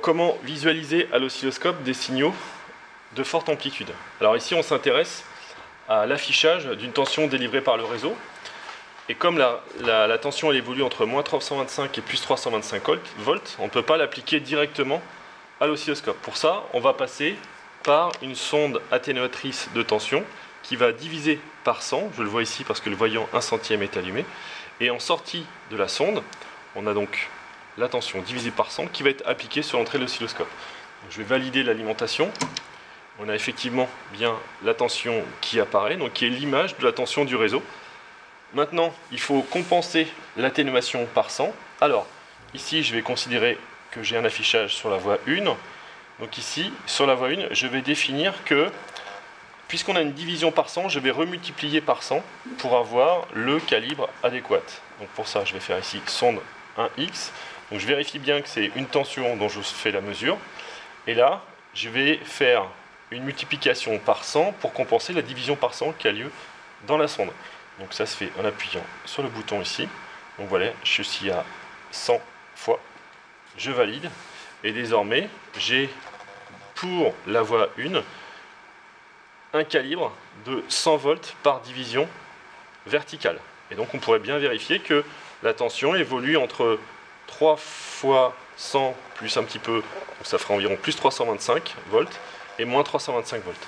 Comment visualiser à l'oscilloscope des signaux de forte amplitude? Alors ici, on s'intéresse à l'affichage d'une tension délivrée par le réseau. Et comme la tension elle évolue entre moins 325 et plus 325 volts, on ne peut pas l'appliquer directement à l'oscilloscope. Pour ça, on va passer par une sonde atténuatrice de tension qui va diviser par 100. Je le vois ici parce que le voyant 1 centième est allumé. Et en sortie de la sonde, on a donc la tension divisée par 100 qui va être appliquée sur l'entrée de l'oscilloscope. Je vais valider l'alimentation. On a effectivement bien la tension qui apparaît, donc qui est l'image de la tension du réseau. Maintenant, il faut compenser l'atténuation par 100. Alors, ici, je vais considérer que j'ai un affichage sur la voie 1. Donc ici, sur la voie 1, je vais définir que, puisqu'on a une division par 100, je vais remultiplier par 100 pour avoir le calibre adéquat. Donc pour ça, je vais faire ici sonde 1x. Donc je vérifie bien que c'est une tension dont je fais la mesure. Et là, je vais faire une multiplication par 100 pour compenser la division par 100 qui a lieu dans la sonde. Donc ça se fait en appuyant sur le bouton ici. Donc voilà, je suis à 100 fois. Je valide. Et désormais, j'ai pour la voie 1 un calibre de 100 volts par division verticale. Et donc on pourrait bien vérifier que la tension évolue entre 3 fois 100 plus un petit peu, donc ça fera environ plus 325 volts et moins 325 volts.